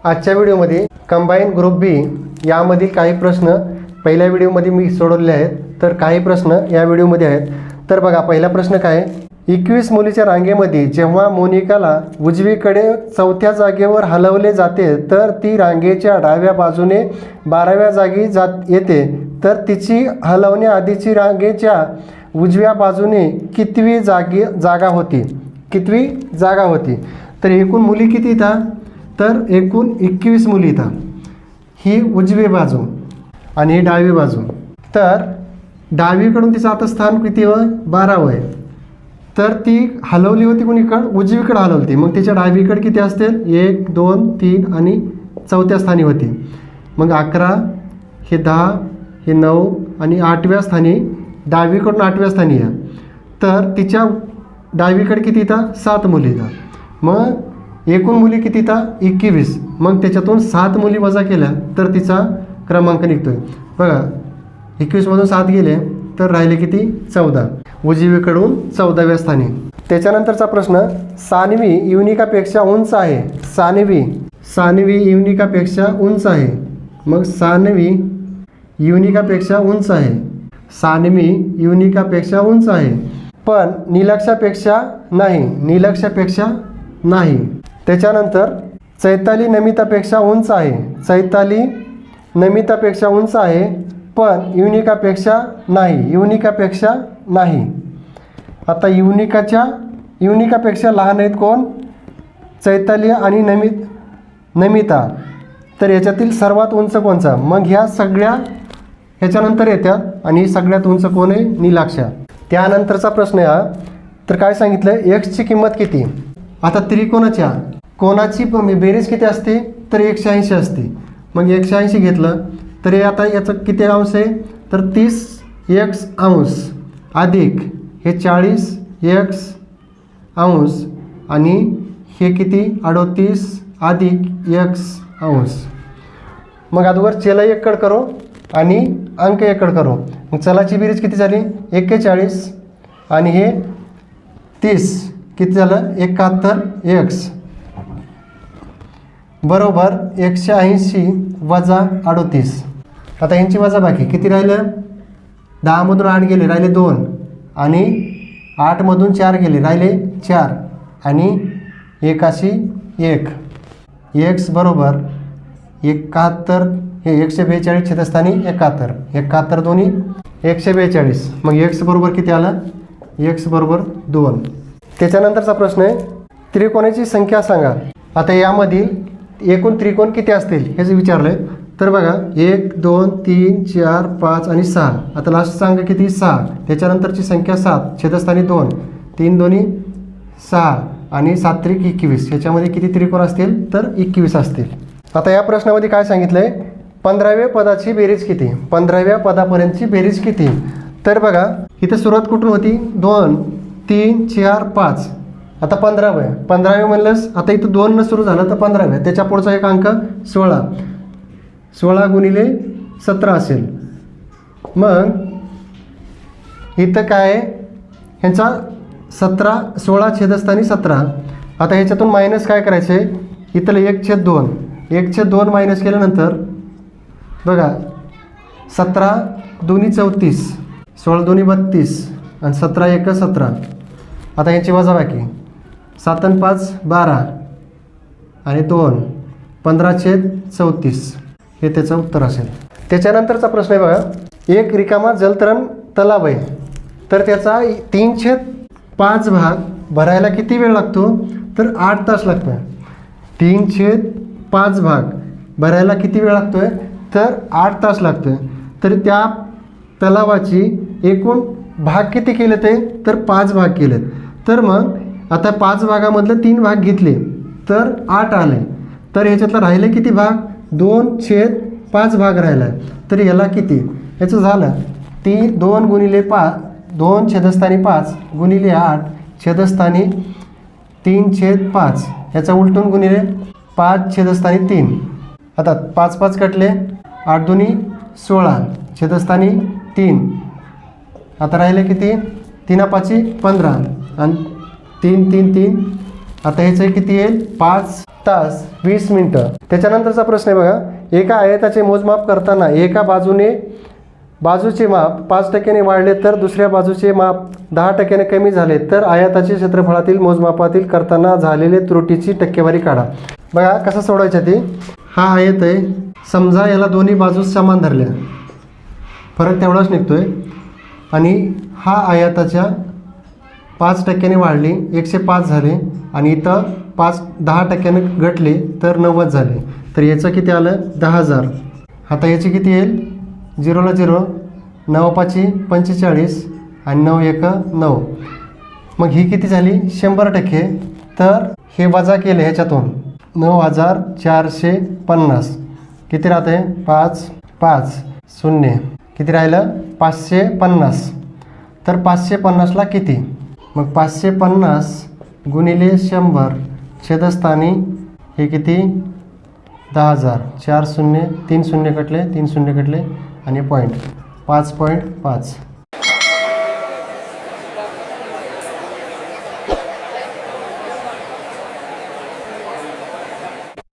आजच्या व्हिडिओमध्ये combine group बी यामधील काही प्रश्न पहिल्या व्हिडिओमध्ये मी सोडवले आहेत, तर काही प्रश्न या व्हिडिओमध्ये आहेत. तर बघा, पहिला प्रश्न काय आहे, 21 मुलीच्या रांगेमध्ये जेव्हा मोनिकाला उजवीकडे चौथ्या जागेवर हलवले जाते तर ती रांगेच्या डाव्या बाजूने 12व्या जागी येते, तर तिची हलवण्याआधीची रांगेच्या उजव्या बाजूने कितवी जागा होती? कितवी जागा होती? तर एकूण मुली किती येतात? तर एकूण 21 मुली येतात. ही उजवी बाजू आणि ही डावी बाजू. तर डावीकडून तिचं आता स्थान किती वय? 12वं आहे. तर ती हलवली होती कोणीकडं? उजवीकडे हलवली होती. मग तिच्या डावीकडे किती असतील? 1 2 3 आणि चौथ्या स्थानी होती. मग 11, हे 10, हे 9 आणि 8व्या स्थानी, डावीकडून 8व्या स्थानी या. तर तिच्या डावीकडे किती येतात? 7 मुली येतात. मग एकूण मुली किती येतात? 21. मग त्याच्यातून 7 मुली वजा केल्या तर तिचा क्रमांक निघतोय. बघा, 21मधून 7 गेले तर राहिले किती? 14. उजवीकडून 14व्या स्थानी. त्याच्यानंतरचा प्रश्न, सान्वी युनिकापेक्षा उंच आहे. सान्वी युनिकापेक्षा उंच आहे. मग सान्वी युनिकापेक्षा उंच आहे. सान्वी युनिकापेक्षा उंच आहे, पण नीलक्षापेक्षा नाही. त्याच्यानंतर चैताली नमितापेक्षा उंच आहे. चैताली नमितापेक्षा उंच आहे, पण युनिकापेक्षा नाही. आता युनिकापेक्षा लहान आहेत कोण? चैताली आणि नमिता. तर याच्यातील सर्वात उंच कोणचा? मग ह्या सगळ्या ह्याच्यानंतर येतात आणि सगळ्यात उंच कोण आहे? नीलाक्षा. त्यानंतरचा प्रश्न आहे हा. तर काय सांगितलं? एक्सची किंमत किती? आता त्रिकोणाच्या कोणाची बेरीज किती असते? तर 180 असते. मग 180 घेतलं तर हे आता याचं किती अंश आहे? तर 30x अंश अधिक हे 40x अंश आणि हे किती? 38 अधिक x अंश. मग अगोदर चल एकड करो आणि अंक एकड करो. मग चलाची बेरीज किती झाली? 41 आणि हे 30 किती झालं? 71x बरोबर 180 वजा 38. आता यांची वजा बाकी किती राहिलं? 10मधून 8 गेले, राहिले 2 आणि 8मधून 4 गेले, राहिले 4 आणि 1 x बरोबर 71. हे 142 छेदस्थानी 71 दोन्ही 142. मग x बरोबर किती आला? x बरोबर 2. त्याच्यानंतरचा प्रश्न आहे, त्रिकोणाची संख्या सांगा. आता यामधील एकूण त्रिकोण किती असतील हे जे विचारलं आहे. तर बघा, 1 2 3 4 5 आणि 6. आता लास्ट सांगा किती? 6. त्याच्यानंतरची संख्या 7, छेदस्थानी 2, 3 दोन्ही 6 आणि 7 त्रिक 21. ह्याच्यामध्ये किती त्रिकोण असतील? तर 21 असतील. आता या प्रश्नामध्ये काय सांगितलं आहे? 15व्या पदाची बेरीज किती? 15व्या पदापर्यंतची बेरीज किती? तर बघा, इथं सुरुवात कुठून होती? 2 3 4 5. आता 15वं आहे. 15वं म्हणलंस आता इथं 2 सुरू झालं तर 15वं. त्याच्या पुढचा एक अंक 16. 16 गुणिले 17 असेल. मग इथं काय आहे? ह्यांचा 16 छेदस्थानी 17. आता ह्याच्यातून मायनस काय करायचं आहे? इथलं 1/2. 1/2 मायनस केल्यानंतर बघा, 17 दोन्ही 34, 16 दोन्ही 32 आणि 17 1 17. आता ह्याची वजाबाकी 7 आणि 5 12 आणि 2 15/34. हे त्याचं उत्तर असेल. त्याच्यानंतरचा प्रश्न आहे बघा, एक रिकामा जलतरण तलाव आहे, तर त्याचा 3/5 भाग भरायला किती वेळ लागतो? तर 8 तास लागतो. 3/5 भाग भरायला किती वेळ लागतोय? तर 8 तास लागतोय. तर त्या तलावाची एकूण भाग किती केले ते? तर 5 भाग केलेत. तर मग आता 5 भागामधले 3 भाग घेतले तर 8 आले. तर ह्याच्यातलं राहिले किती भाग? 2/5 भाग राहिला. तर याला किती? याचं झालं 2 गुणिले 5, 2 छेदस्थानी 5 गुणिले 8 छेदस्थानी 3/5. याचा उलटून गुणिले 5 छेदस्थानी 3. आता 5 5 कटले, 8 दोन्ही 16 छेदस्थानी 3. आता राहिले किती? 3 5 15 आणि 3 3 3. आता ह्याचं किती येईल? 5 तास 20 मिनटं. त्याच्यानंतरचा प्रश्न आहे बघा, एका आयताचे मोजमाप करताना एका बाजूचे माप 5% वाढले तर दुसऱ्या बाजूचे माप 10% कमी झाले तर आयताचे क्षेत्रफळातील मोजमापातील करताना झालेले त्रुटीची टक्केवारी काढा. बघा कसं सोडवायचं ते. हा आयत आहे, समजा याला दोन्ही बाजू समान धरल्या, फरक तेवढाच निघतोय. आणि हा आयताच्या 5% वाढली 105 झाले आणि इथं 10% घटले तर 90 झाले. तर याचं किती आलं 10,000. आता याची किती येईल 0ला 0, 9 5 45 आणि 9 1 9. मग ही किती झाली 100%. तर हे वजा केले ह्याच्यातून 9,450. किती राहते 5 5 0 किती राहिलं 550. तर 550ला किती, मग 550 गुणिले 100 छेदस्थानी हे किती 10,000. 4 0 3 0 कटले 3 0 कटले आणि पॉईंट 5.5.